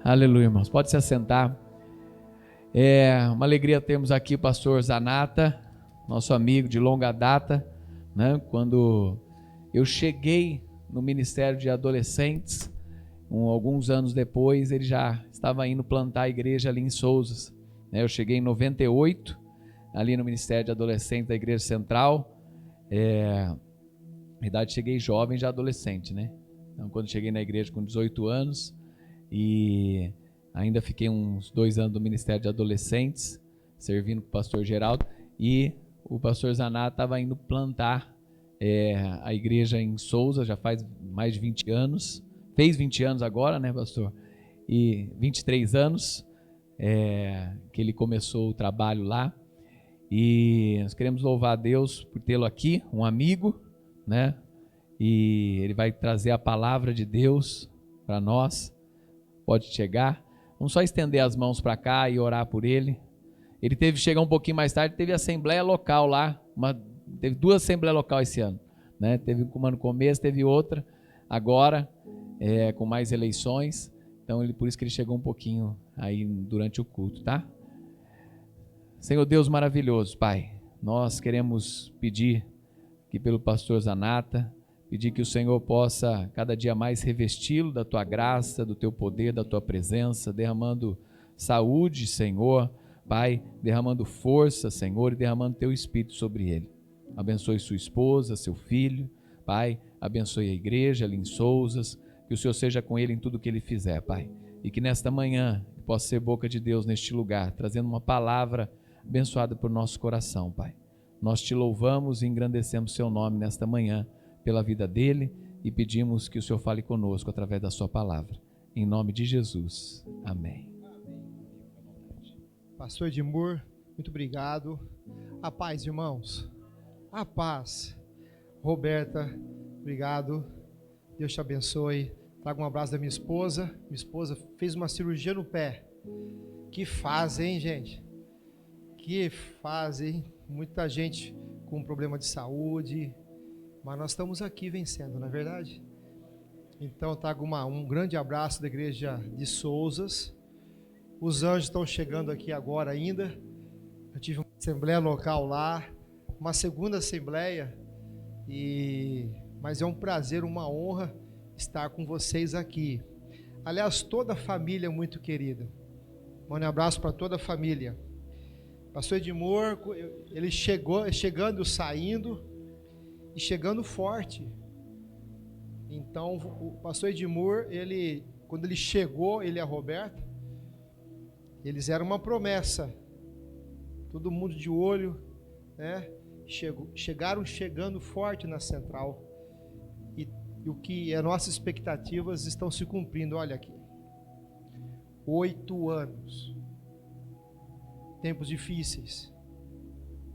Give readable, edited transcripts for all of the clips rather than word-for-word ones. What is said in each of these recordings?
Aleluia, irmãos. Pode se assentar. É uma alegria termos aqui o pastor Zanata, nosso amigo de longa data, né? Quando eu cheguei no Ministério de Adolescentes, alguns anos depois, ele já estava indo plantar a igreja ali em Souzas. Eu cheguei em 98, ali no Ministério de Adolescentes da Igreja Central. Na idade, cheguei jovem, já adolescente, né? Então, quando cheguei na igreja com 18 anos, e ainda fiquei uns 2 anos no Ministério de Adolescentes, servindo com o pastor Geraldo, e o pastor Zanata estava indo plantar a igreja em Souza, já faz mais de 20 anos, fez 20 anos agora, né, pastor? E 23 anos que ele começou o trabalho lá, e nós queremos louvar a Deus por tê-lo aqui, um amigo, né? E ele vai trazer a palavra de Deus para nós. Pode chegar. Vamos só estender as mãos para cá e orar por ele. Ele teve que chegar um pouquinho mais tarde, teve assembleia local lá, teve 2 assembleias locais esse ano, né? Teve uma no começo, teve outra agora, com mais eleições. Então, por isso que ele chegou um pouquinho aí durante o culto, tá? Senhor Deus maravilhoso, Pai, nós queremos pedir aqui pelo pastor Zanata, pedir que o Senhor possa cada dia mais revesti-lo da Tua graça, do Teu poder, da Tua presença, derramando saúde, Senhor, Pai, derramando força, Senhor, e derramando Teu Espírito sobre ele. Abençoe sua esposa, seu filho, Pai, abençoe a igreja ali em Souzas, que o Senhor seja com ele em tudo que ele fizer, Pai, e que nesta manhã possa ser boca de Deus neste lugar, trazendo uma palavra abençoada por nosso coração, Pai. Nós te louvamos e engrandecemos seu nome nesta manhã pela vida dele e pedimos que o Senhor fale conosco através da sua palavra. Em nome de Jesus. Amém. Pastor Edmur, muito obrigado. A paz, irmãos. A paz. Roberta, obrigado. Deus te abençoe. Trago um abraço da minha esposa. Minha esposa fez uma cirurgia no pé. Que fase, hein, gente? Que fase, hein? Muita gente com problema de saúde, mas nós estamos aqui vencendo, não é verdade? Então eu trago um grande abraço da igreja de Souzas. Os anjos estão chegando aqui agora ainda. Eu tive uma assembleia local lá, uma segunda assembleia, mas é um prazer, uma honra estar com vocês aqui. Aliás, toda a família muito querida. Mande um abraço para toda a família. Pastor Edmur, ele chegando, saindo e chegando forte. Então, o pastor Edmur, quando ele chegou, ele e a Roberta, eles eram uma promessa. Todo mundo de olho, né? Chegaram chegando forte na central. E o que as nossas expectativas estão se cumprindo. Olha aqui. 8 anos. Tempos difíceis.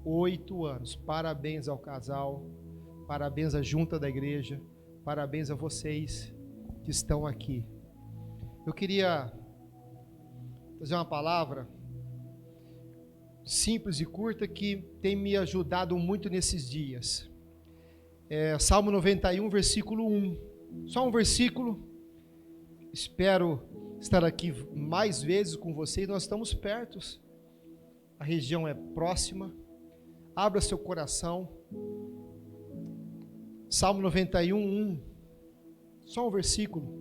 8 anos. Parabéns ao casal. Parabéns à junta da igreja. Parabéns a vocês que estão aqui. Eu queria fazer uma palavra simples e curta que tem me ajudado muito nesses dias. Salmo 91, versículo 1. Só um versículo. Espero estar aqui mais vezes com vocês. Nós estamos perto. A região é próxima. Abra seu coração. Salmo 91, 1. Só um versículo.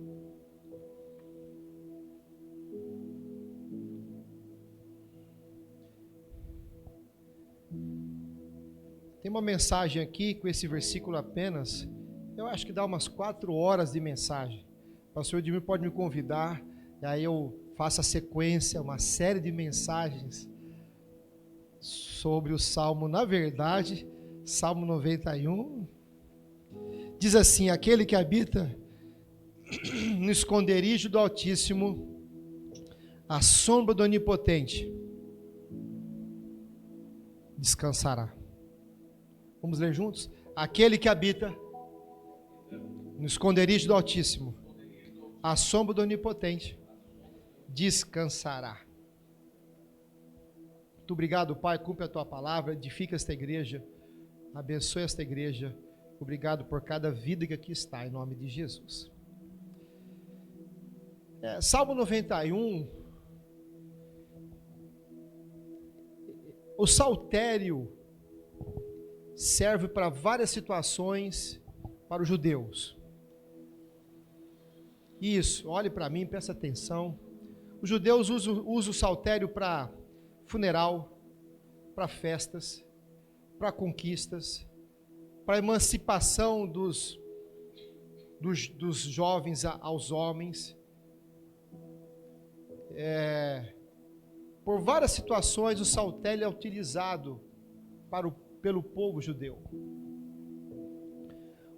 Tem uma mensagem aqui com esse versículo apenas. Eu acho que dá umas 4 horas de mensagem. O pastor Edmir pode me convidar. E aí eu faço a sequência, uma série de mensagens sobre o Salmo. Na verdade, Salmo 91 diz assim: aquele que habita no esconderijo do Altíssimo, à sombra do Onipotente, descansará. Vamos ler juntos? Aquele que habita no esconderijo do Altíssimo, à sombra do Onipotente, descansará. Muito obrigado, Pai, cumpre a Tua palavra, edifica esta igreja, abençoe esta igreja. Obrigado por cada vida que aqui está, em nome de Jesus. Salmo 91, o saltério serve para várias situações para os judeus. Isso, olhe para mim, presta atenção. Os judeus usam o saltério para funeral, para festas, para conquistas, para emancipação dos jovens aos homens. Por várias situações o saltério é utilizado pelo povo judeu.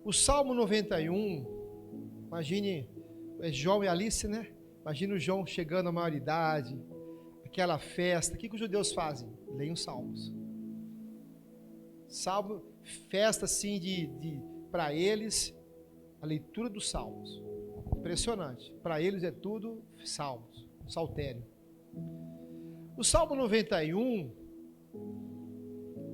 O Salmo 91, imagine João e Alice, né? Imagina o João chegando à maioridade, aquela festa. O que os judeus fazem? Leem os salmos. Salmo, festa assim para eles, a leitura dos salmos. Impressionante. Para eles é tudo salmos, saltério. O Salmo 91,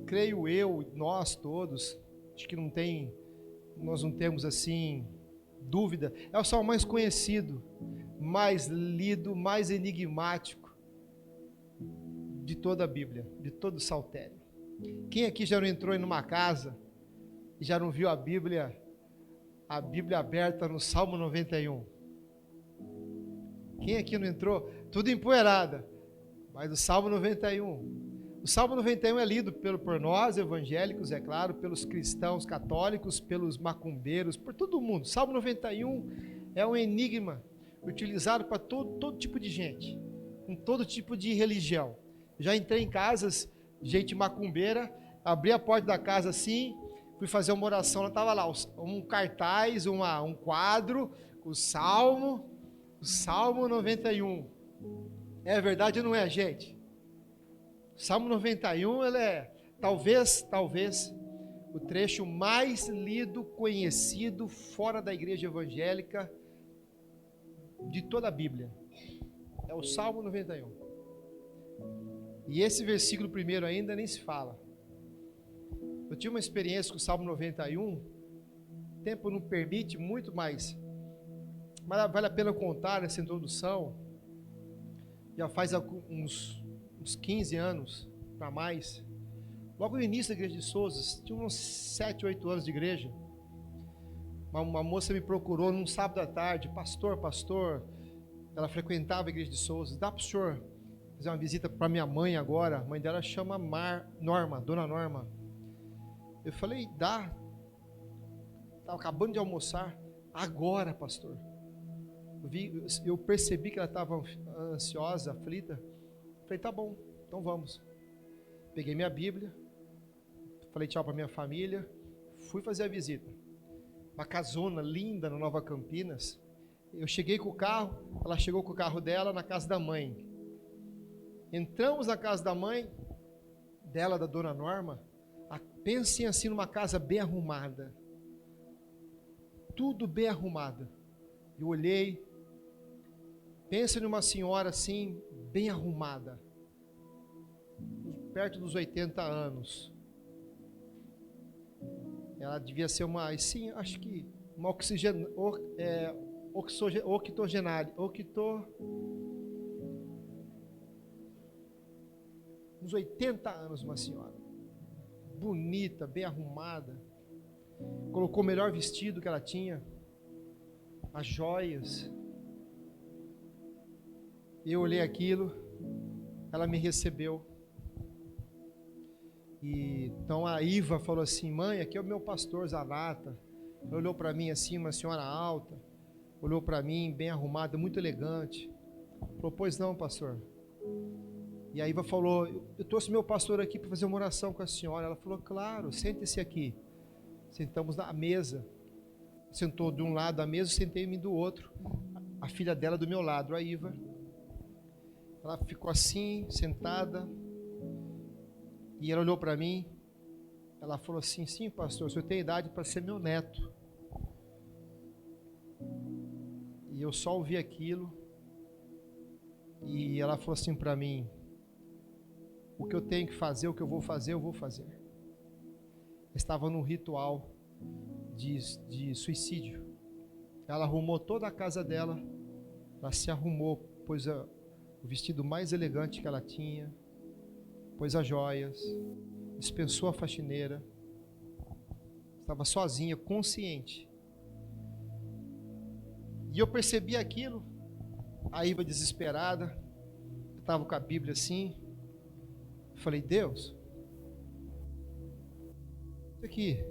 creio eu, nós todos, acho que nós não temos assim dúvida, é o salmo mais conhecido, mais lido, mais enigmático de toda a Bíblia, de todo o saltério. Quem aqui já não entrou em uma casa e já não viu a Bíblia aberta no Salmo 91? Quem aqui não entrou? Tudo empoeirada, mas o Salmo 91. O Salmo 91 é lido por nós, evangélicos, é claro, pelos cristãos católicos, pelos macumbeiros, por todo mundo. O Salmo 91 é um enigma utilizado para todo tipo de gente, com todo tipo de religião. Já entrei em casas, gente macumbeira, abri a porta da casa assim, fui fazer uma oração, estava lá um cartaz, um quadro, o Salmo 91. É verdade ou não é, gente? O Salmo 91, ele é talvez o trecho mais lido, conhecido fora da igreja evangélica de toda a Bíblia. É o Salmo 91. E esse versículo primeiro ainda nem se fala. Eu tive uma experiência com o Salmo 91, o tempo não permite muito mais, mas vale a pena contar essa introdução. Já faz uns 15 anos para mais. Logo no início da igreja de Souza, tinha uns 7, 8 anos de igreja. Uma moça me procurou num sábado à tarde, pastor, ela frequentava a igreja de Souza, dá para o senhor fazer uma visita para minha mãe agora? A mãe dela chama Norma, Dona Norma. Eu falei, dá. Estava acabando de almoçar. Agora, pastor. Eu percebi que ela estava ansiosa, aflita. Falei, tá bom, então vamos. Peguei minha Bíblia, falei tchau para minha família, fui fazer a visita. Uma casona linda na Nova Campinas. Eu cheguei com o carro, ela chegou com o carro dela na casa da mãe. Entramos na casa da mãe dela, da Dona Norma. Pensem assim numa casa bem arrumada. Tudo bem arrumado. Eu olhei, pensa numa senhora assim, bem arrumada, perto dos 80 anos. Ela devia ser sim, acho que uma octogenária, uns 80 anos, uma senhora, bonita, bem arrumada, colocou o melhor vestido que ela tinha, as joias. Eu olhei aquilo, ela me recebeu. E então a Iva falou assim, mãe, aqui é o meu pastor Zanata. Ela olhou para mim assim, uma senhora alta, olhou para mim, bem arrumada, muito elegante. Falou, pois não, pastor. E a Iva falou, eu trouxe meu pastor aqui para fazer uma oração com a senhora. Ela falou, claro, sente-se aqui. Sentamos na mesa. Sentou de um lado da mesa, sentei-me do outro. A filha dela do meu lado, a Iva. Ela ficou assim, sentada. E ela olhou para mim. Ela falou assim, sim, pastor, o senhor tem idade para ser meu neto. E eu só ouvi aquilo. E ela falou assim para mim, o que eu tenho que fazer, o que eu vou fazer, eu vou fazer. Estava num ritual de suicídio. Ela arrumou toda a casa dela Ela se arrumou, pôs o vestido mais elegante que ela tinha, pôs as joias, dispensou a faxineira, estava sozinha, consciente. E eu percebi aquilo, a Iva desesperada, eu estava com a Bíblia assim, eu falei, Deus, isso aqui,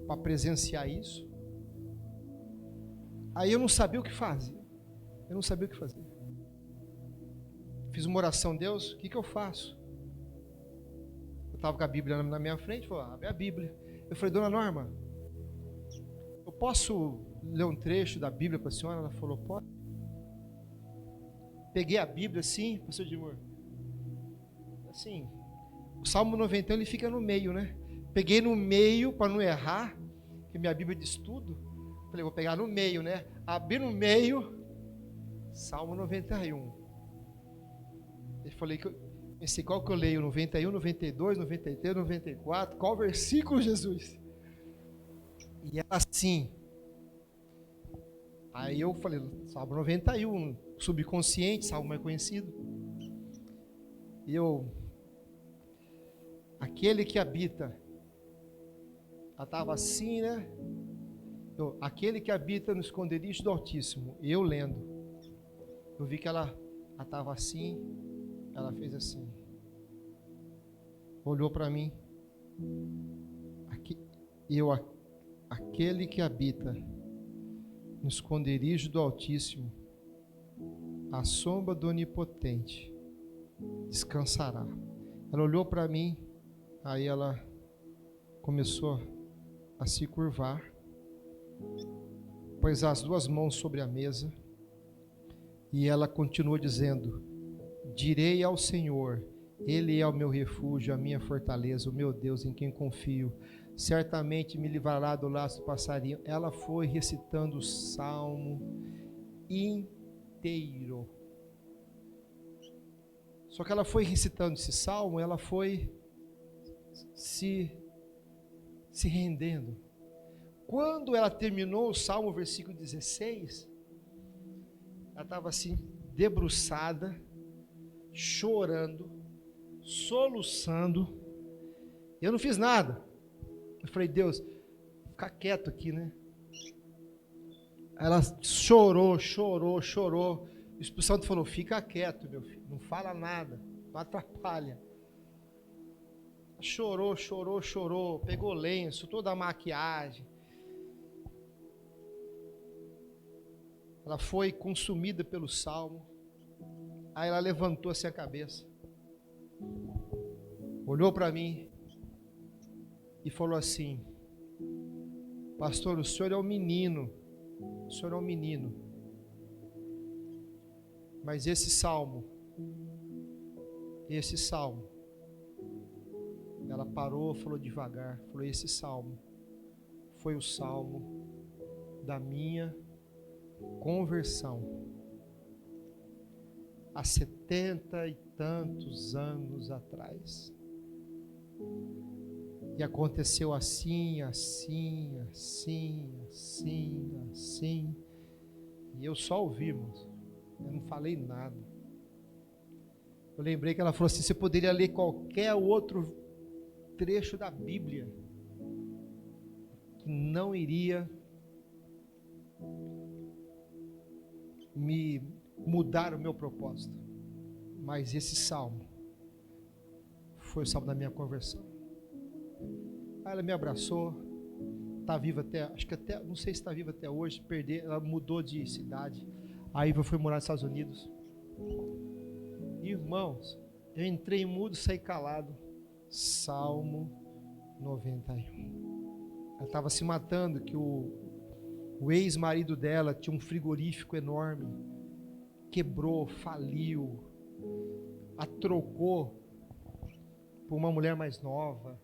para presenciar isso. Aí eu não sabia o que fazer. Fiz uma oração, Deus, o que eu faço? Eu estava com a Bíblia na minha frente, falei, abre a Bíblia. Eu falei, dona Norma, eu posso ler um trecho da Bíblia para a senhora? Ela falou, pode. Peguei a Bíblia assim, pastor Edmur, assim, o Salmo 91 ele fica no meio, né? Peguei no meio para não errar, que minha Bíblia é de estudo. Falei, vou pegar no meio, né? Abri no meio, Salmo 91. Eu falei, pensei, qual que eu leio? 91, 92, 93, 94? Qual versículo, Jesus? E ela assim. Aí eu falei, Salmo 91, subconsciente, Salmo mais conhecido. E aquele que habita, ela estava assim, né? Aquele que habita no esconderijo do Altíssimo, eu lendo, eu vi que ela estava assim, ela fez assim, olhou para mim, aquele que habita no esconderijo do Altíssimo, à sombra do Onipotente, descansará. Ela olhou para mim, aí ela começou a se curvar, pôs as duas mãos sobre a mesa e ela continuou dizendo, direi ao Senhor, Ele é o meu refúgio, a minha fortaleza, o meu Deus em quem confio, certamente me livrará do laço do passarinho. Ela foi recitando o salmo inteiro. Só que ela foi recitando esse salmo, ela foi se rendendo. Quando ela terminou o Salmo, versículo 16, ela estava assim, debruçada, chorando, soluçando. Eu não fiz nada. Eu falei, Deus, fica quieto aqui, né? Ela chorou. O Espírito Santo falou, fica quieto, meu filho, não fala nada, não atrapalha. Chorou, pegou lenço, toda a maquiagem. Ela foi consumida pelo salmo. Aí ela levantou assim a cabeça, olhou para mim e falou assim, pastor, o senhor é um menino, mas esse salmo, ela parou, falou devagar, falou, esse salmo foi o salmo da minha conversão, há 70 e tantos anos atrás, e aconteceu assim, e eu só ouvi, irmãos, eu não falei nada. Eu lembrei que ela falou assim, você poderia ler qualquer outro trecho da Bíblia, que não iria me mudar o meu propósito, mas esse salmo foi o salmo da minha conversão. Aí ela me abraçou, está viva até, não sei se está viva até hoje, ela mudou de cidade, aí eu fui morar nos Estados Unidos. Irmãos, eu entrei mudo, saí calado. Salmo 91. Ela estava se matando, que o ex-marido dela tinha um frigorífico enorme, quebrou, faliu, a trocou por uma mulher mais nova.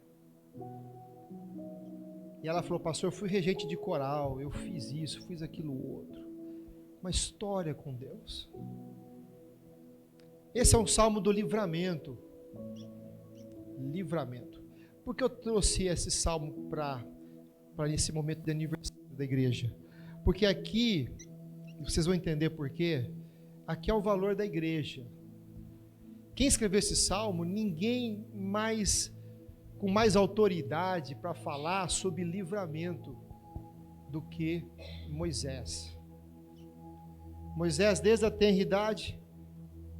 E ela falou, pastor, eu fui regente de coral, eu fiz isso, fiz aquilo outro. Uma história com Deus. Esse é um salmo do livramento. Livramento. Por que eu trouxe esse salmo para esse momento de aniversário da igreja? Porque aqui vocês vão entender por quê. Aqui é o valor da igreja. Quem escreveu esse salmo, ninguém mais com mais autoridade para falar sobre livramento do que Moisés. Moisés, desde a tenra idade,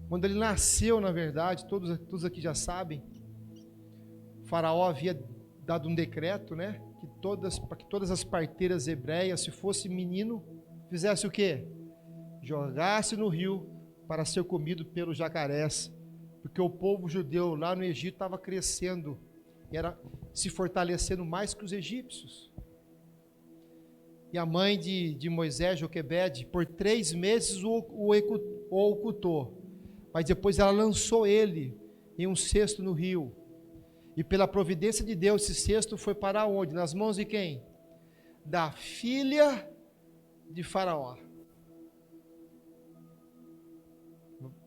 quando ele nasceu, na verdade, todos aqui já sabem, o faraó havia dado um decreto, né, para que todas as parteiras hebreias, se fosse menino, fizesse o quê? Jogasse no rio para ser comido pelos jacarés, porque o povo judeu lá no Egito estava crescendo, era se fortalecendo mais que os egípcios. E a mãe de Moisés, Joquebede, por 3 meses o ocultou, mas depois ela lançou ele em um cesto no rio, e pela providência de Deus, esse cesto foi para onde? Nas mãos de quem? Da filha de Faraó.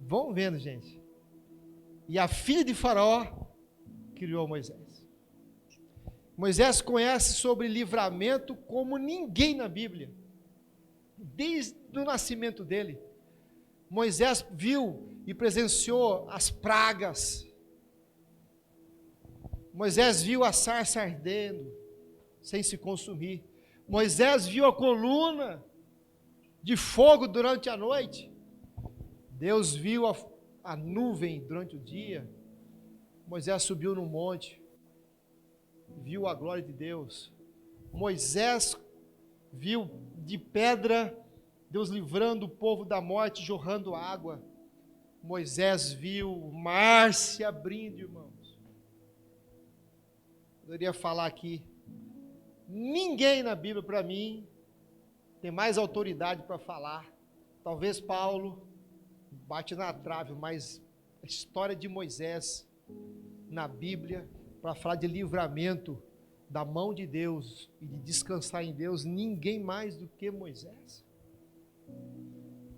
Vão vendo, gente. E a filha de Faraó criou Moisés. Moisés conhece sobre livramento como ninguém na Bíblia. Desde o nascimento dele. Moisés viu e presenciou as pragas. Moisés viu a sarça ardendo, sem se consumir. Moisés viu a coluna de fogo durante a noite. Deus viu a nuvem durante o dia. Moisés subiu no monte, viu a glória de Deus. Moisés viu de pedra Deus livrando o povo da morte, jorrando água. Moisés viu o mar se abrindo, irmãos. Poderia falar aqui, ninguém na Bíblia para mim tem mais autoridade para falar. Talvez Paulo bate na trave, mas a história de Moisés na Bíblia, para falar de livramento da mão de Deus e de descansar em Deus, ninguém mais do que Moisés.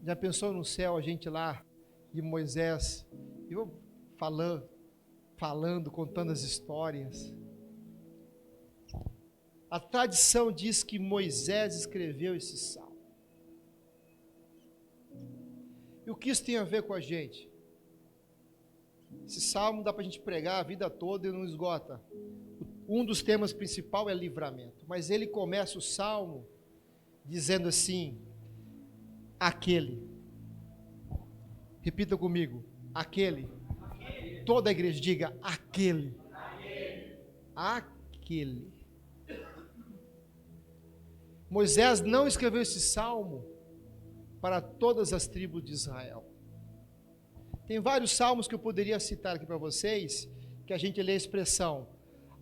Já pensou no céu, a gente lá, de Moisés, eu falando, contando as histórias. A tradição diz que Moisés escreveu esse salmo. E o que isso tem a ver com a gente? Esse salmo dá para a gente pregar a vida toda e não esgota. Um dos temas principais é livramento, mas ele começa o salmo dizendo assim, aquele. Repita comigo, aquele. Toda a igreja diga, aquele. Aquele. Moisés não escreveu esse salmo para todas as tribos de Israel. Tem vários salmos que eu poderia citar aqui para vocês, que a gente lê a expressão,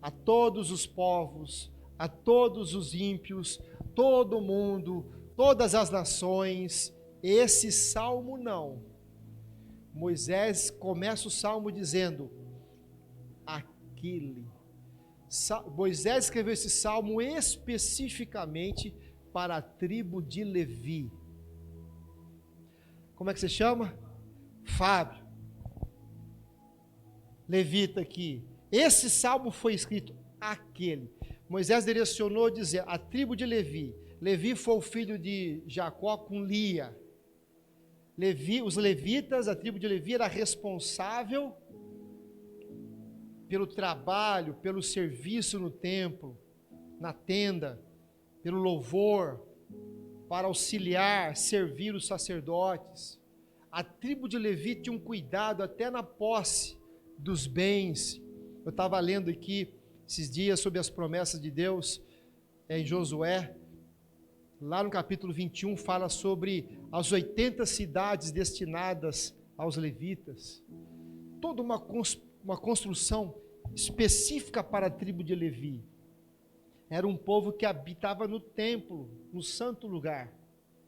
a todos os povos, a todos os ímpios, todo mundo, todas as nações. Esse salmo não. Moisés começa o salmo dizendo, aquele. Moisés escreveu esse salmo especificamente para a tribo de Levi. Como é que você chama? Fábio. Levita aqui. Esse salmo foi escrito aquele. Moisés direcionou dizer a tribo de Levi. Levi foi o filho de Jacó com Lia. Os levitas, a tribo de Levi era responsável pelo trabalho, pelo serviço no templo, na tenda, pelo louvor, para auxiliar, servir os sacerdotes. A tribo de Levi tinha um cuidado até na posse dos bens. Eu estava lendo aqui esses dias sobre as promessas de Deus em Josué. Lá no capítulo 21 fala sobre as 80 cidades destinadas aos levitas. Toda uma construção específica para a tribo de Levi. Era um povo que habitava no templo, no santo lugar,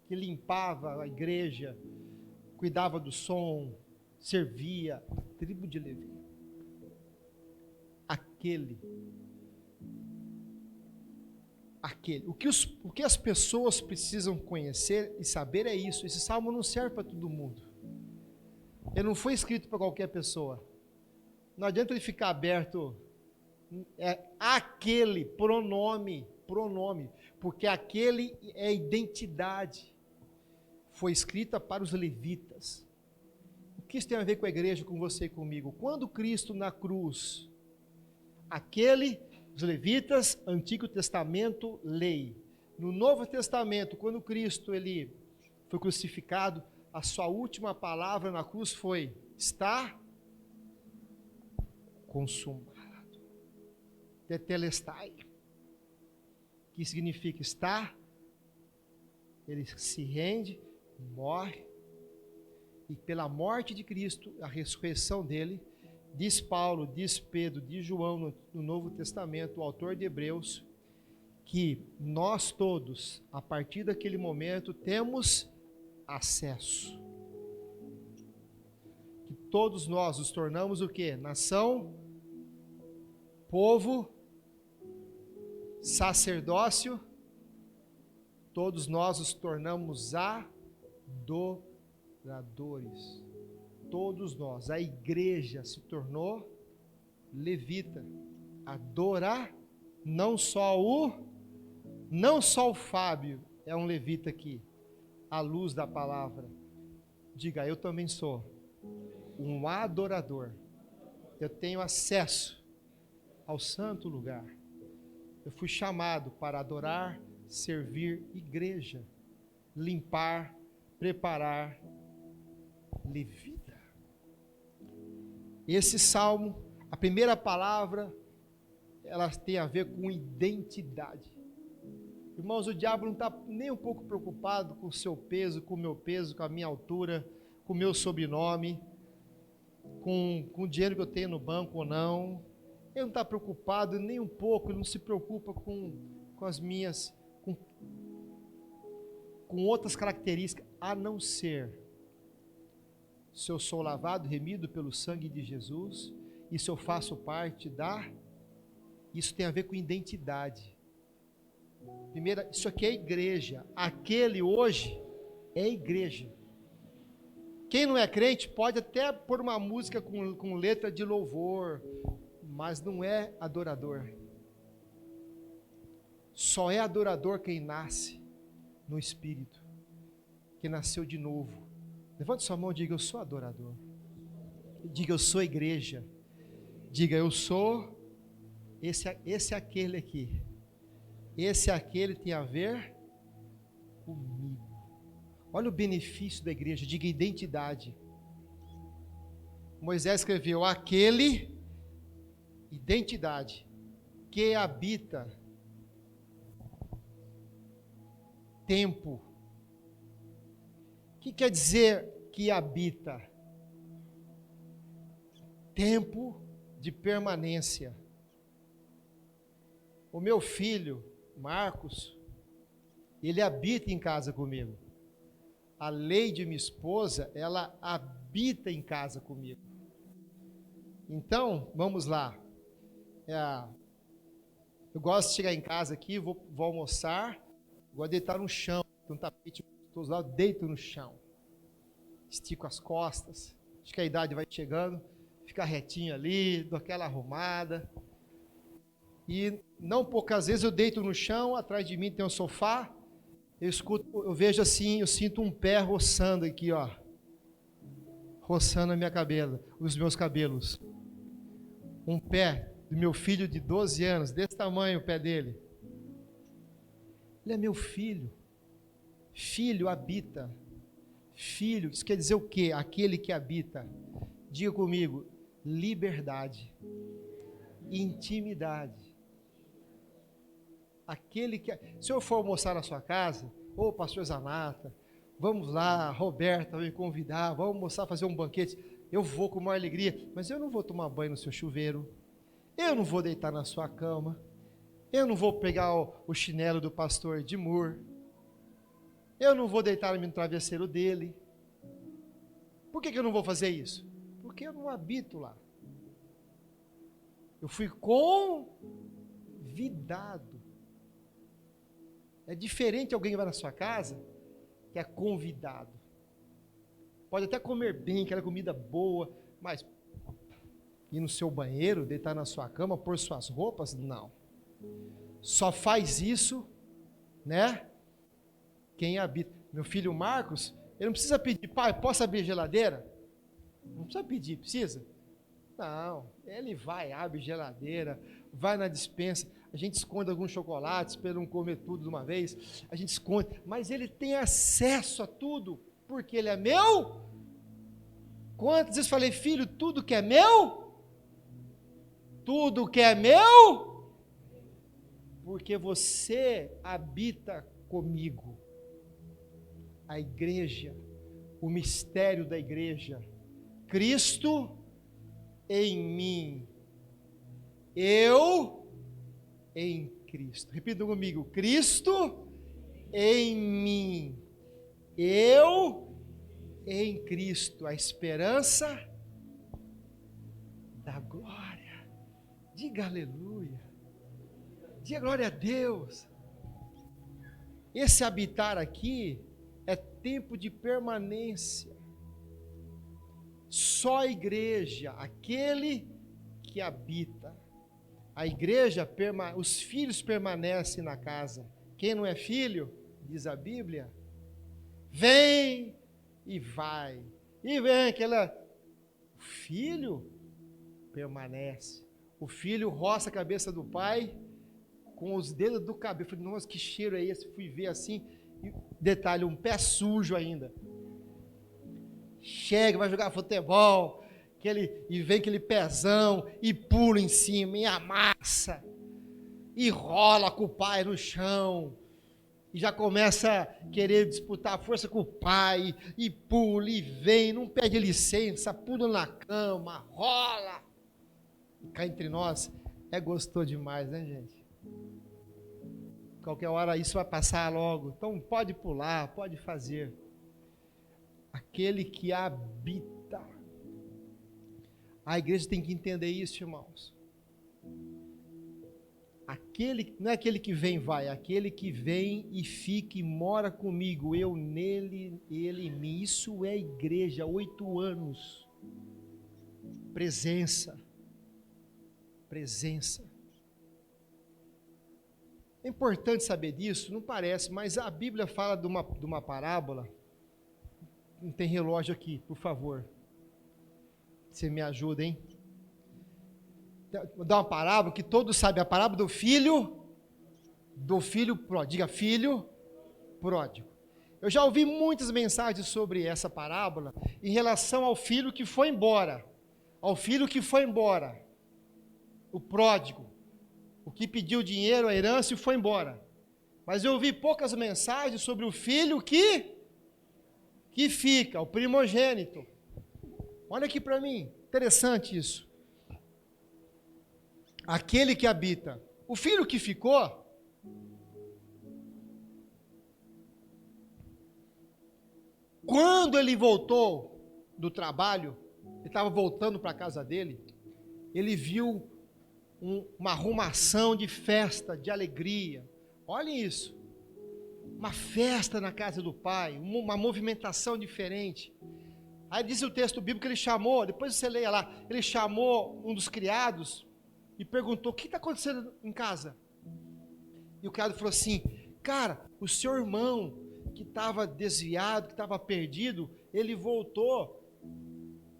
que limpava a igreja, cuidava do som, servia a tribo de Levi. Aquele. O que as pessoas precisam conhecer e saber é isso. Esse salmo não serve para todo mundo. Ele não foi escrito para qualquer pessoa. Não adianta ele ficar aberto. É aquele, pronome, porque aquele é identidade. foi escrita para os levitas. O que isso tem a ver com a igreja, com você e comigo? Quando Cristo na cruz, os levitas, Antigo Testamento, lei. No Novo Testamento, quando Cristo ele foi crucificado, a sua última palavra na cruz foi: está consumado. Tetelestai. Que significa está, ele se rende, morre, e pela morte de Cristo, a ressurreição dele, diz Paulo, diz Pedro, diz João no Novo Testamento, o autor de Hebreus, que nós todos, a partir daquele momento, temos acesso. Que todos nós nos tornamos o quê? Nação, povo, sacerdócio, todos nós nos tornamos adoradores. Todos nós, a igreja se tornou levita. Adorar, não só o Fábio é um levita aqui, à luz da palavra. Diga, eu também sou um adorador. Eu tenho acesso ao santo lugar. Eu fui chamado para adorar, servir igreja, limpar, preparar, levita. Esse salmo, a primeira palavra, ela tem a ver com identidade. Irmãos, o diabo não está nem um pouco preocupado com o seu peso, com o meu peso, com a minha altura, com o meu sobrenome, com o dinheiro que eu tenho no banco ou não. Ele não está preocupado nem um pouco, ele não se preocupa com as minhas, com outras características, a não ser se eu sou lavado, remido pelo sangue de Jesus, e se eu faço parte isso tem a ver com identidade. Primeiro, isso aqui é igreja, aquele hoje é igreja. Quem não é crente pode até pôr uma música com letra de louvor, mas não é adorador. Só é adorador quem nasce no Espírito, quem nasceu de novo. Levante sua mão e diga, eu sou adorador. Diga, eu sou igreja. Diga, eu sou esse aquele aqui. Esse aquele tem a ver comigo. Olha o benefício da igreja, diga identidade. Moisés escreveu, aquele, identidade, que habita tempo. O que quer dizer que habita? Tempo de permanência. O meu filho, Marcos, ele habita em casa comigo. A Leide, minha esposa, ela habita em casa comigo. Então, vamos lá. Eu gosto de chegar em casa aqui, vou almoçar, vou deitar no chão, tem um tapete gostoso lá, eu deito no chão. Estico as costas, acho que a idade vai chegando, fica retinho ali, dou aquela arrumada. E não poucas vezes eu deito no chão, atrás de mim tem um sofá, eu vejo assim, eu sinto um pé roçando aqui, ó. Roçando os meus cabelos. Um pé do meu filho de 12 anos, desse tamanho o pé dele. Ele é meu filho. Filho habita. Filho, isso quer dizer o quê? Aquele que habita. Diga comigo, liberdade, intimidade. Aquele que... Se eu for almoçar na sua casa, ô pastor Zanata, vamos lá, Roberta vai me convidar, vamos almoçar, fazer um banquete, eu vou com maior alegria, mas eu não vou tomar banho no seu chuveiro, eu não vou deitar na sua cama, eu não vou pegar o chinelo do pastor Edmur, eu não vou deitar no travesseiro dele. Por que eu não vou fazer isso? Porque eu não habito lá. Eu fui convidado. É diferente alguém vai na sua casa que é convidado. Pode até comer bem, aquela comida boa, mas ir no seu banheiro, deitar na sua cama, pôr suas roupas, não. Só faz isso, né? Quem habita. Meu filho Marcos, Ele não precisa pedir, pai, posso abrir a geladeira? Não precisa pedir, precisa? Não, ele vai, abre a geladeira, vai na despensa, a gente esconde alguns chocolates para não comer tudo de uma vez, a gente esconde, mas ele tem acesso a tudo, porque ele é meu. Quantas vezes falei, filho, tudo que é meu? Tudo que é meu? Porque você habita comigo. A igreja, o mistério da igreja, Cristo em mim, eu em Cristo. Repita comigo, Cristo em mim, eu em Cristo, a esperança da glória. Diga aleluia, diga glória a Deus. Esse habitar aqui é tempo de permanência. Só a igreja, aquele que habita. A igreja, os filhos permanecem na casa. Quem não é filho, diz a Bíblia, vem e vai. E vem o filho permanece. O filho roça a cabeça do pai com os dedos do cabelo. Eu falei, nossa, que cheiro é esse? Fui ver assim. E, detalhe, um pé sujo ainda. Chega, vai jogar futebol, e vem aquele pezão, e pula em cima, e amassa, e rola com o pai no chão, e já começa a querer disputar a força com o pai, e pula, e vem, não pede licença, pula na cama, rola. E cá entre nós, é gostoso demais, né, gente? Qualquer hora isso vai passar logo, então pode pular, pode fazer. Aquele que habita. A igreja tem que entender isso, irmãos. Não é aquele que vem e vai, é aquele que vem e fica e mora comigo, eu nele, ele em mim. Isso é igreja, 8 anos. Presença. É importante saber disso, não parece, mas a Bíblia fala de uma parábola. Não tem relógio aqui, por favor. Você me ajuda, hein? Vou dar uma parábola que todos sabem, a parábola do filho pródigo. Diga, filho pródigo. Eu já ouvi muitas mensagens sobre essa parábola em relação ao filho que foi embora. Ao filho que foi embora. O pródigo. O que pediu dinheiro, a herança e foi embora. Mas eu ouvi poucas mensagens sobre o filho que fica, o primogênito. Olha aqui para mim, interessante isso. Aquele que habita. O filho que ficou, quando ele voltou do trabalho, ele estava voltando para a casa dele, ele viu uma arrumação de festa, de alegria. Olhem isso. Uma festa na casa do pai, uma movimentação diferente. Aí diz o texto bíblico que ele chamou, depois você leia lá, ele chamou um dos criados e perguntou, o que está acontecendo em casa? E o criado falou assim, cara, o seu irmão que estava desviado, que estava perdido, ele voltou,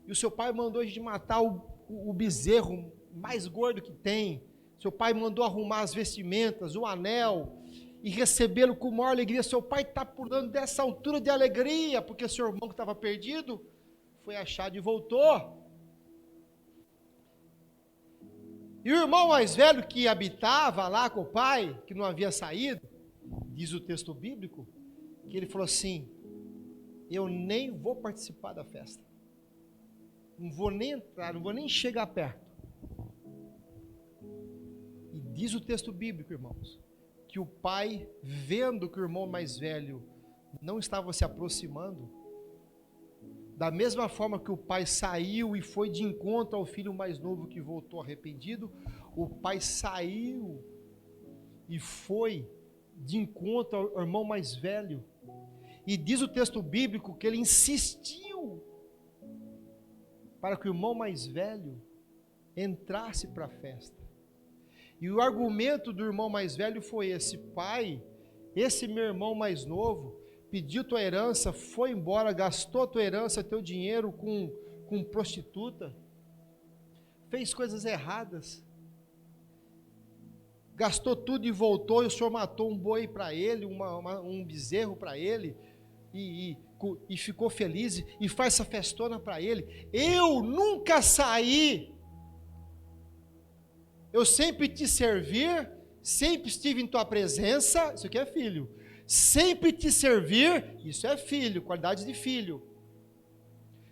e o seu pai mandou a gente matar o bezerro mais gordo que tem, seu pai mandou arrumar as vestimentas, o anel, e recebê-lo com maior alegria. Seu pai está pulando dessa altura de alegria, porque seu irmão que estava perdido, foi achado e voltou. E o irmão mais velho que habitava lá com o pai, que não havia saído, diz o texto bíblico, que ele falou assim, eu nem vou participar da festa, não vou nem entrar, não vou nem chegar perto. E diz o texto bíblico, irmãos, que o pai, vendo que o irmão mais velho não estava se aproximando, da mesma forma que o pai saiu e foi de encontro ao filho mais novo que voltou arrependido, o pai saiu e foi de encontro ao irmão mais velho. E diz o texto bíblico que ele insistiu para que o irmão mais velho entrasse para a festa. E o argumento do irmão mais velho foi esse: pai, esse meu irmão mais novo pediu tua herança, foi embora, gastou tua herança, teu dinheiro com prostituta, fez coisas erradas, gastou tudo e voltou, e o senhor matou um boi para ele, um bezerro para ele, e ficou feliz, e faz essa festona para ele. Eu nunca saí, eu sempre te servir, sempre estive em tua presença, isso aqui é filho, sempre te servir, isso é filho, qualidade de filho,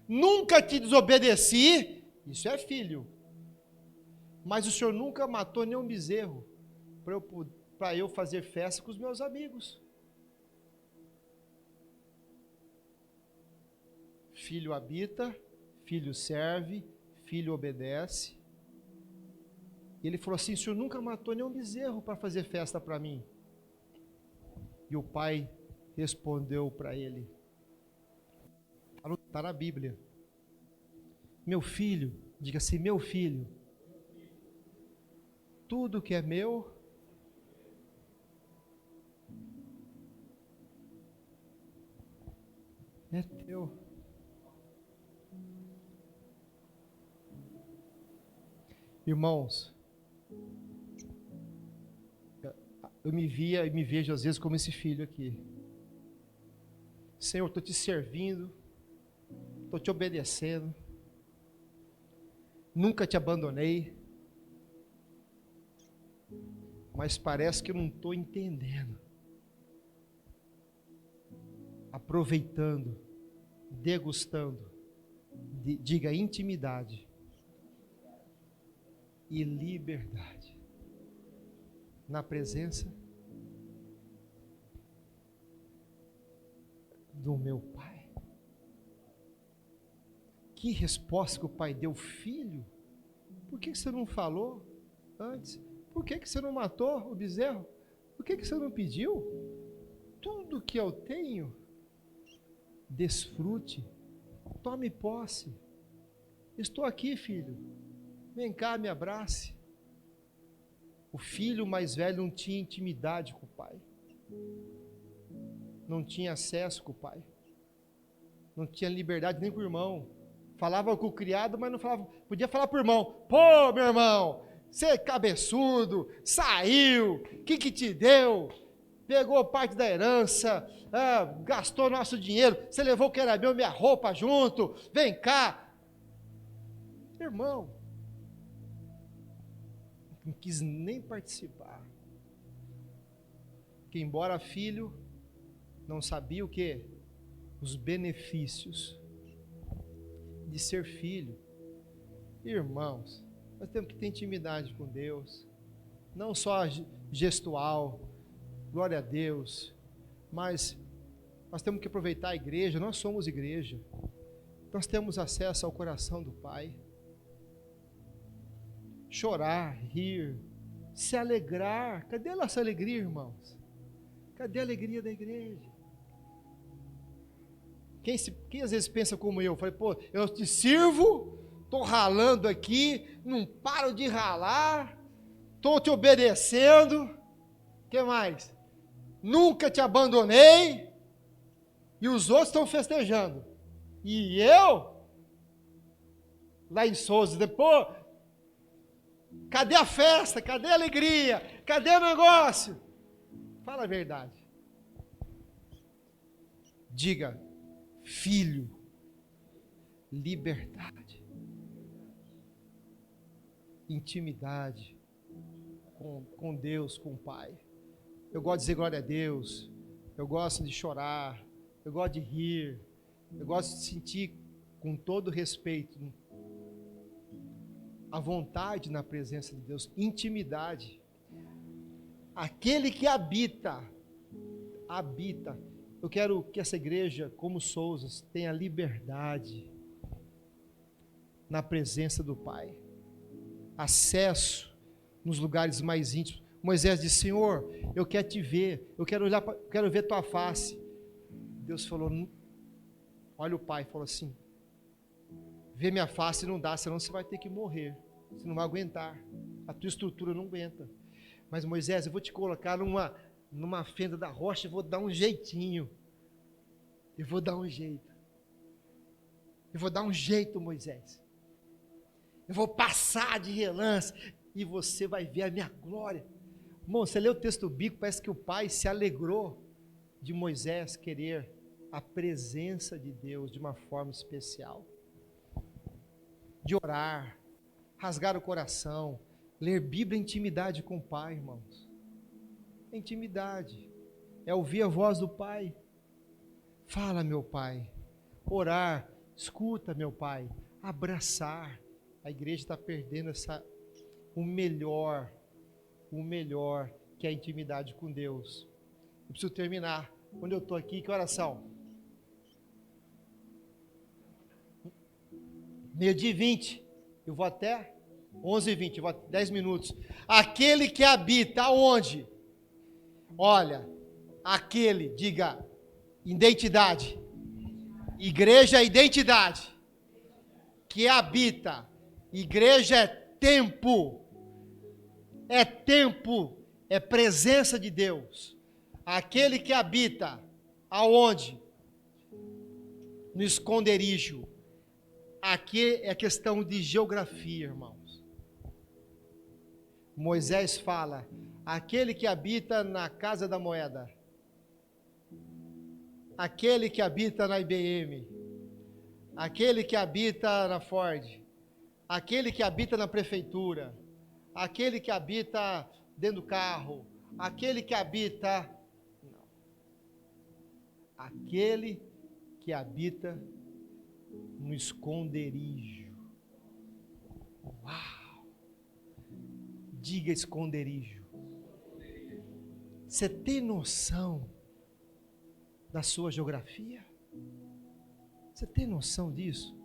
nunca te desobedeci, isso é filho, mas o senhor nunca matou nenhum bezerro, para eu fazer festa com os meus amigos. Filho habita, filho serve, filho obedece. Ele falou assim: o senhor nunca matou nenhum bezerro para fazer festa para mim. E o pai respondeu para ele, está na Bíblia: meu filho, diga assim, meu filho, tudo que é meu é teu. Irmãos, eu me vejo às vezes como esse filho aqui. Senhor, estou te servindo, estou te obedecendo, nunca te abandonei, mas parece que eu não estou entendendo, aproveitando, degustando, diga intimidade e liberdade na presença do meu Pai. Que resposta que o pai deu: filho, por que você não falou antes? Por que você não matou o bezerro? Por que você não pediu? Tudo que eu tenho, desfrute, tome posse. Estou aqui, filho, vem cá, me abrace. O filho mais velho não tinha intimidade com o pai, não tinha acesso com o pai, não tinha liberdade nem com o irmão. Falava com o criado, mas não falava, podia falar para o irmão: pô, meu irmão, você é cabeçudo, saiu, o que te deu? Pegou parte da herança, gastou nosso dinheiro, você levou o que era meu, minha roupa junto, vem cá. Irmão, não quis nem participar. Que embora filho, não sabia o que? Os benefícios de ser filho. Irmãos, nós temos que ter intimidade com Deus, não só gestual, glória a Deus, mas nós temos que aproveitar a igreja. Nós somos igreja, nós temos acesso ao coração do Pai. Chorar, rir, se alegrar. Cadê a nossa alegria, irmãos? Cadê a alegria da igreja? Quem às vezes pensa como eu? Falei, pô, eu te sirvo, estou ralando aqui, não paro de ralar, estou te obedecendo, o que mais? Nunca te abandonei, e os outros estão festejando, e eu, lá em Souza, depois, cadê a festa? Cadê a alegria? Cadê o negócio? Fala a verdade. Diga: filho, liberdade, intimidade com Deus, com o Pai. Eu gosto de dizer glória a Deus, eu gosto de chorar, eu gosto de rir, eu gosto de sentir com todo respeito a vontade na presença de Deus, intimidade. Aquele que habita. Eu quero que essa igreja, como Souzas, tenha liberdade na presença do Pai, acesso nos lugares mais íntimos. Moisés disse: Senhor, eu quero te ver, eu quero ver tua face. Deus falou, olha o Pai, falou assim: ver minha face não dá, senão você vai ter que morrer, você não vai aguentar, a tua estrutura não aguenta. Mas Moisés, eu vou te colocar numa fenda da rocha e vou dar um jeitinho. Eu vou dar um jeito. Eu vou dar um jeito, Moisés. Eu vou passar de relance e você vai ver a minha glória. Irmão, você lê o texto bíblico, parece que o pai se alegrou de Moisés querer a presença de Deus de uma forma especial. De orar, rasgar o coração, ler Bíblia em intimidade com o pai, irmãos. É intimidade, é ouvir a voz do pai. Fala, meu pai. Orar, escuta, meu pai. Abraçar. A igreja está perdendo o melhor que é a intimidade com Deus. Eu preciso terminar. Quando eu estou aqui, que oração? 12:20. Eu vou até 11:20, eu vou até 10 minutos. Aquele que habita onde? Olha, aquele, diga, identidade. Igreja é identidade. Que habita. Igreja é tempo. É tempo, é presença de Deus. Aquele que habita aonde? No esconderijo. Aqui é questão de geografia, irmãos. Moisés fala: aquele que habita na casa da moeda, aquele que habita na IBM, aquele que habita na Ford, aquele que habita na prefeitura, aquele que habita dentro do carro, aquele que habita... Não. Aquele que habita no esconderijo. Uau! Diga esconderijo. Você tem noção da sua geografia? Você tem noção disso?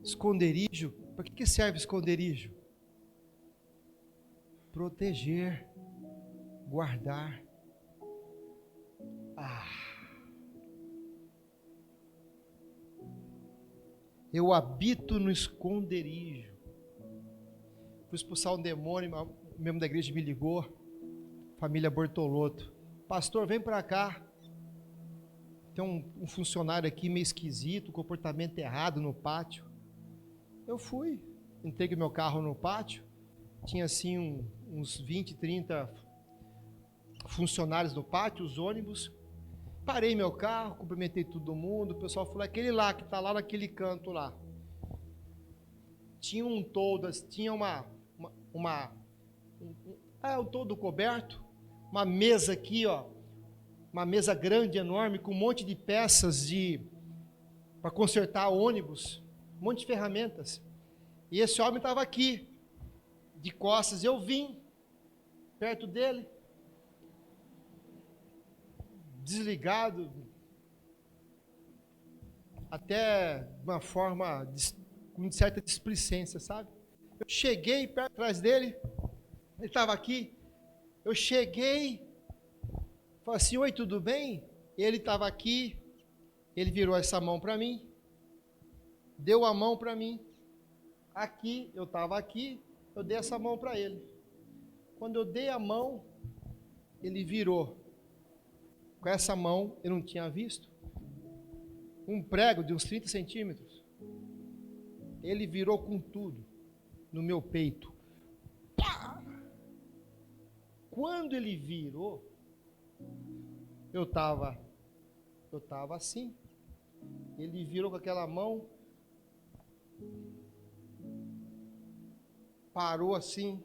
Esconderijo, para que serve esconderijo? Proteger, guardar. Eu habito no esconderijo. Fui expulsar um demônio, o membro da igreja me ligou, família Bortolotto. Pastor, vem para cá. Tem um funcionário aqui meio esquisito, comportamento errado no pátio. Eu fui, entrei com meu carro no pátio, tinha assim uns 20, 30 funcionários no pátio, os ônibus. Parei meu carro, cumprimentei todo mundo, o pessoal falou, aquele lá que está lá naquele canto lá. Tinha um toldo, tinha um toldo coberto, uma mesa aqui, ó, uma mesa grande, enorme, com um monte de peças para consertar ônibus, um monte de ferramentas. E esse homem estava aqui, de costas. Eu vim perto dele, desligado, até de uma forma com certa displicência, sabe? Eu cheguei perto atrás dele, ele estava aqui. Eu cheguei, falei assim: oi, tudo bem? Ele estava aqui, ele virou essa mão para mim, deu a mão para mim. Aqui, eu estava aqui, eu dei essa mão para ele. Quando eu dei a mão, ele virou. Com essa mão, eu não tinha visto. Um prego de uns 30 centímetros. Ele virou com tudo no meu peito. Pá! Quando ele virou, eu estava assim. Ele virou com aquela mão, parou assim,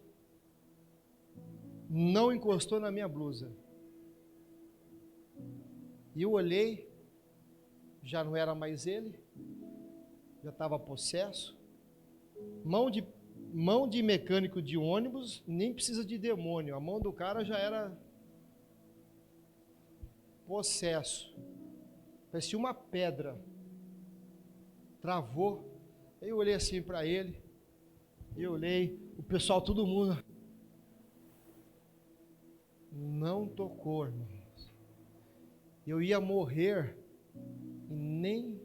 não encostou na minha blusa. E eu olhei, já não era mais ele, já estava possesso. Mão de mecânico de ônibus, nem precisa de demônio, a mão do cara já era possesso. Parecia uma pedra. Travou. Aí eu olhei assim para ele, eu olhei, o pessoal, todo mundo não tocou, irmãos. Eu ia morrer e nem...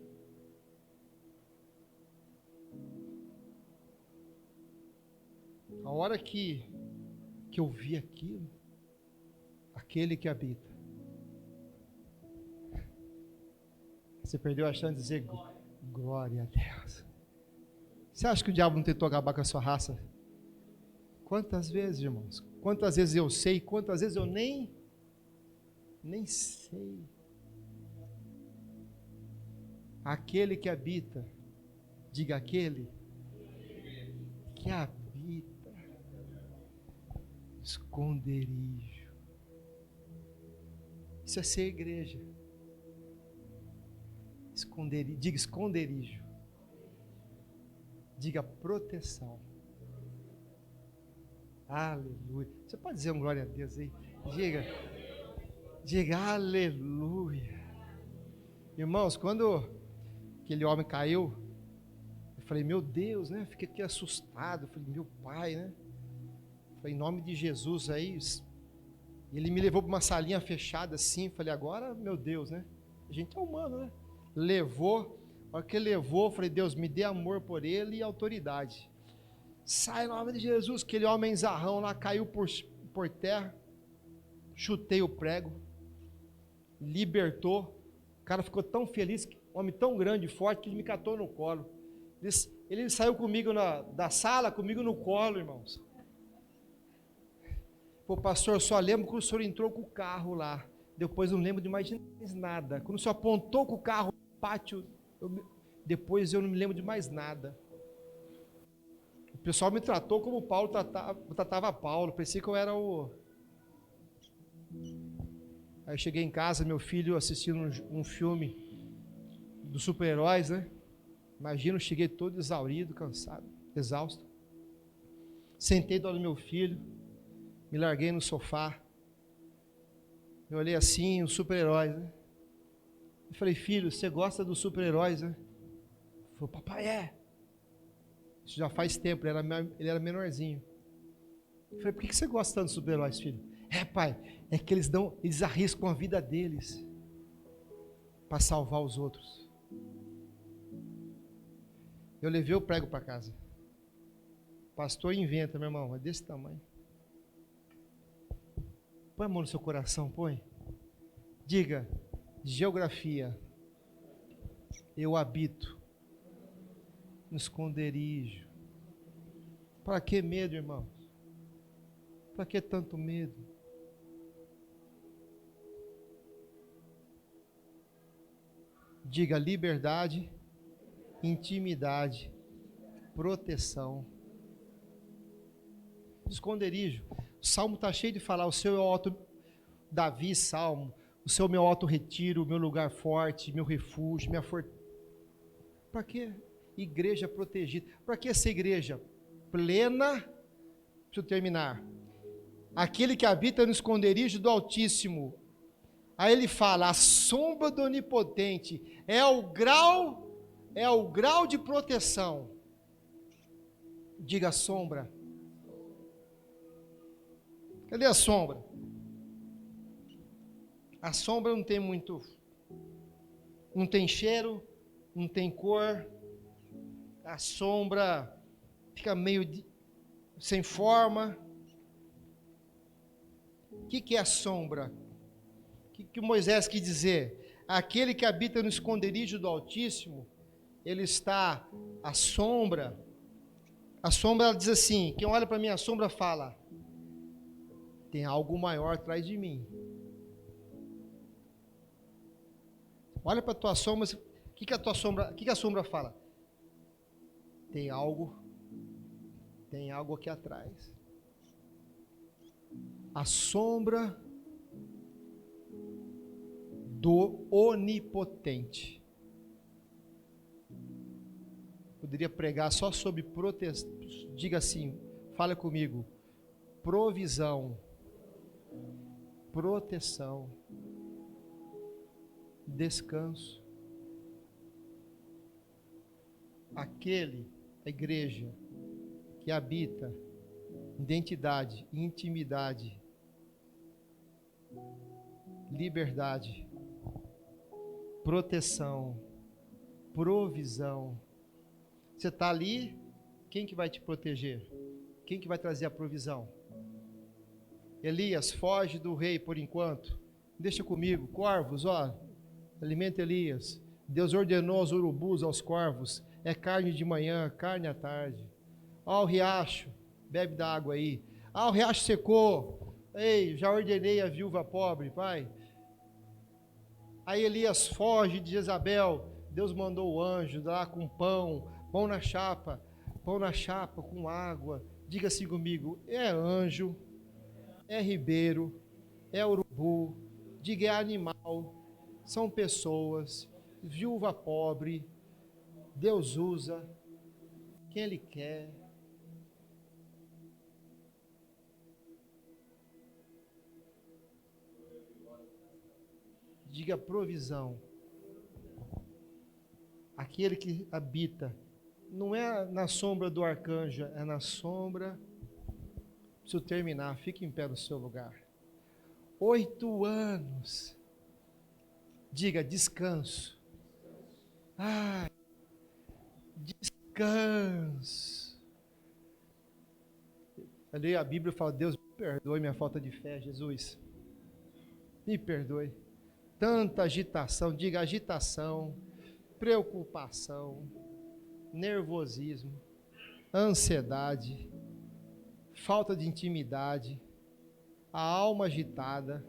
A hora que eu vi aquilo, aquele que habita. Você perdeu a chance de dizer glória a Deus. Você acha que o diabo não tentou acabar com a sua raça? Quantas vezes, irmãos? Quantas vezes eu sei, quantas vezes eu nem sei. Aquele que habita, diga aquele que habita, esconderijo. Isso é ser igreja. Esconderijo, diga esconderijo. Diga proteção. Aleluia. Você pode dizer um glória a Deus aí? Diga aleluia. Irmãos, quando aquele homem caiu, eu falei, meu Deus, né? Fiquei aqui assustado. Eu falei, meu pai, né? Eu falei, em nome de Jesus aí. Ele me levou para uma salinha fechada assim. Eu falei, agora, meu Deus, né? A gente é humano, né? Levou. A hora que ele levou, eu falei, Deus, me dê amor por ele e autoridade. Sai em nome de Jesus. Aquele homem zarrão lá caiu por terra. Chutei o prego. Libertou. O cara ficou tão feliz, um homem tão grande e forte, que ele me catou no colo. Ele saiu comigo da sala, comigo no colo, irmãos. Pô, pastor, eu só lembro que o senhor entrou com o carro lá. Depois não lembro de mais nada. Quando o senhor apontou com o carro no pátio, depois eu não me lembro de mais nada. O pessoal me tratou como Paulo tratava Paulo. Parecia que eu era o... Aí eu cheguei em casa, meu filho assistindo um filme dos super-heróis, né? Imagina, eu cheguei todo exaurido, cansado, exausto. Sentei do lado do meu filho, me larguei no sofá. Eu olhei assim, os super-heróis, né? Eu falei, filho, você gosta dos super-heróis, né? Ele falou, papai, é. Isso já faz tempo, ele era menorzinho. Eu falei, por que você gosta tanto dos super-heróis, filho? É, pai, é que eles arriscam a vida deles para salvar os outros. Eu levei o prego para casa. Pastor inventa, meu irmão, é desse tamanho. Põe a mão no seu coração, põe. Diga, geografia. Eu habito no esconderijo. Para que medo, irmãos? Para que tanto medo? Diga liberdade, intimidade, proteção. Esconderijo. O Salmo está cheio de falar, o seu é o alto, Davi, Salmo, o seu é o meu alto retiro, meu lugar forte, meu refúgio, minha fortaleza. Para que igreja protegida? Para que essa igreja plena? Deixa eu terminar. Aquele que habita no esconderijo do Altíssimo. Aí ele fala, a sombra do Onipotente é o grau de proteção. Diga sombra. Cadê a sombra? A sombra não tem muito, não tem cheiro, não tem cor. A sombra fica meio sem forma. O que é a sombra? O que Moisés quis dizer? Aquele que habita no esconderijo do Altíssimo, ele está à sombra. A sombra, ela diz assim, quem olha para mim, a sombra fala, tem algo maior atrás de mim. Olha para a tua sombra, o que a sombra fala? Tem algo aqui atrás. A sombra do Onipotente. Poderia pregar só sobre proteção. Diga assim, fala comigo. Provisão, proteção, descanso. A igreja que habita identidade, intimidade, liberdade, proteção, provisão. Você está ali, quem que vai te proteger? Quem que vai trazer a provisão? Elias, foge do rei por enquanto. Deixa comigo. Corvos, ó, alimenta Elias. Deus ordenou aos urubus, aos corvos, é carne de manhã, carne à tarde. Ó, o riacho, bebe da água aí. Ah, o riacho secou. Ei, já ordenei a viúva pobre, pai. Aí Elias foge de Jezabel. Deus mandou o anjo lá com pão na chapa com água. Diga assim comigo, é anjo, é ribeiro, é urubu, diga é animal, são pessoas, viúva pobre, Deus usa quem Ele quer. Diga provisão. Aquele que habita, não é na sombra do arcanjo, é na sombra. Preciso terminar, fique em pé no seu lugar. 8 anos. Diga descanso. Ah, descanso. Eu leio a Bíblia e falo, Deus, me perdoe minha falta de fé, Jesus. Me perdoe. Tanta agitação, diga agitação, preocupação, nervosismo, ansiedade, falta de intimidade, a alma agitada.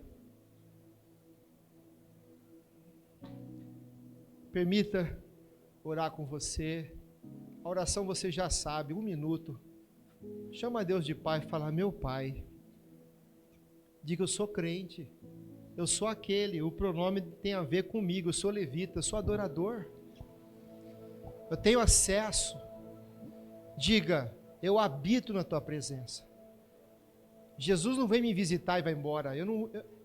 Permita orar com você. A oração você já sabe, 1 minuto. Chama Deus de Pai e fala, meu Pai. Diga, eu sou crente. Eu sou aquele, o pronome tem a ver comigo, eu sou levita, eu sou adorador. Eu tenho acesso. Diga, eu habito na tua presença. Jesus não vem me visitar e vai embora.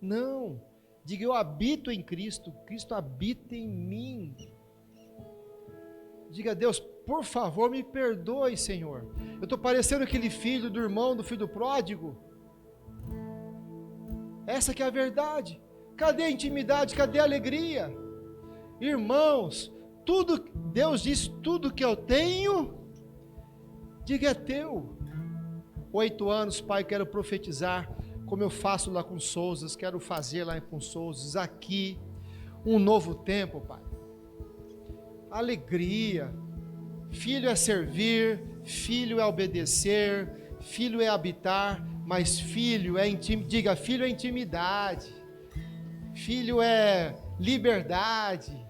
Não. Diga, eu habito em Cristo. Cristo habita em mim. Diga, Deus, por favor, me perdoe, Senhor. Eu estou parecendo aquele filho do irmão, do filho pródigo. Essa que é a verdade. Cadê a intimidade? Cadê a alegria? Irmãos, Deus diz, tudo que eu tenho, diga, é teu. 8 anos, Pai, quero profetizar, como eu faço lá com Souzas, quero fazer lá com Souzas, aqui, um novo tempo, Pai. Alegria. Filho é servir, filho é obedecer, filho é habitar, mas filho é intimidade. Diga, filho é intimidade. Filho é liberdade.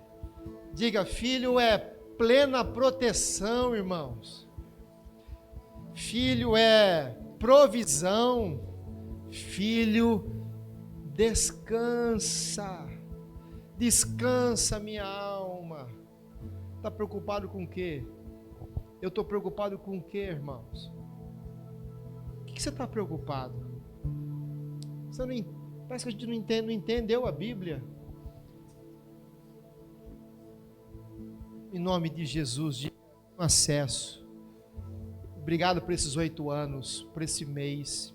Diga, filho é plena proteção, irmãos. Filho é provisão. Filho, descansa. Descansa, minha alma. Está preocupado com o quê? Eu estou preocupado com o quê, irmãos? O que você está preocupado? Você não, parece que a gente não entendeu a Bíblia. Em nome de Jesus, de acesso. Obrigado por esses 8 anos, por esse mês.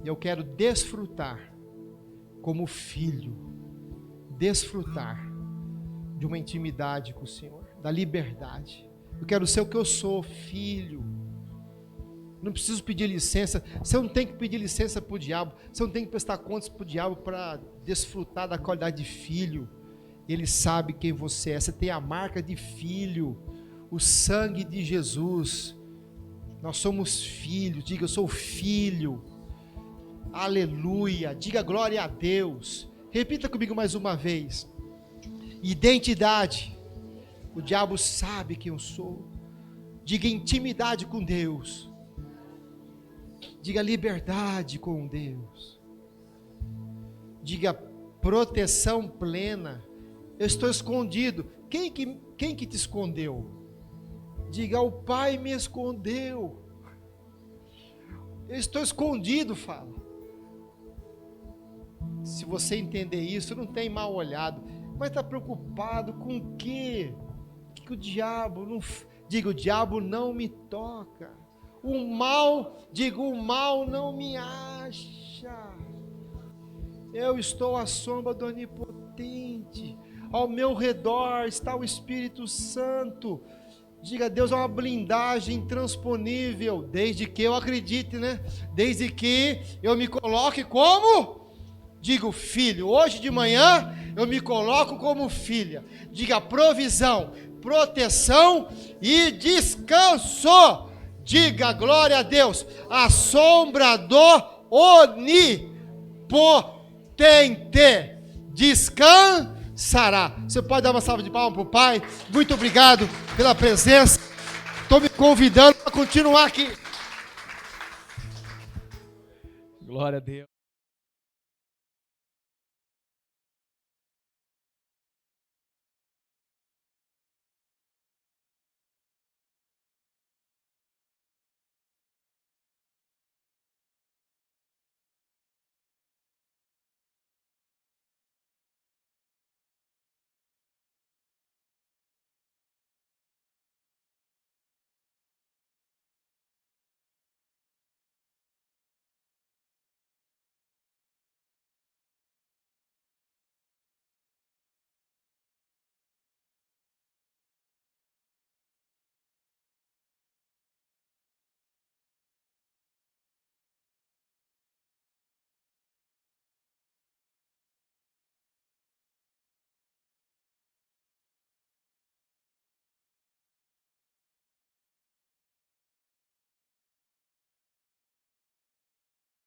Eu quero desfrutar como filho, desfrutar de uma intimidade com o Senhor, da liberdade. Eu quero ser o que eu sou, filho. Não preciso pedir licença. Você não tem que pedir licença para o diabo. Você não tem que prestar contas para o diabo para desfrutar da qualidade de filho. Ele sabe quem você é. Você tem a marca de filho, o sangue de Jesus. Nós somos filhos. Diga, eu sou filho. Aleluia. Diga glória a Deus. Repita comigo mais uma vez. Identidade. O diabo sabe quem eu sou. Diga intimidade com Deus. Diga liberdade com Deus. Diga proteção plena. Eu estou escondido. Quem que te escondeu? Diga, o Pai me escondeu. Eu estou escondido, fala. Se você entender isso, não tem mal olhado. Mas está preocupado com o quê? Que o diabo não... Diga, o diabo não me toca. O mal, digo, o mal não me acha. Eu estou à sombra do Onipotente. Ao meu redor está o Espírito Santo. Diga, Deus é uma blindagem intransponível, desde que eu acredite, né? Desde que eu me coloque como, digo, filho. Hoje de manhã eu me coloco como filha. Diga, provisão, proteção e descanso. Diga, glória a Deus, a sombra do onipotente descansará. Você pode dar uma salva de palmas para o Pai? Muito obrigado pela presença. Estou me convidando para continuar aqui. Glória a Deus.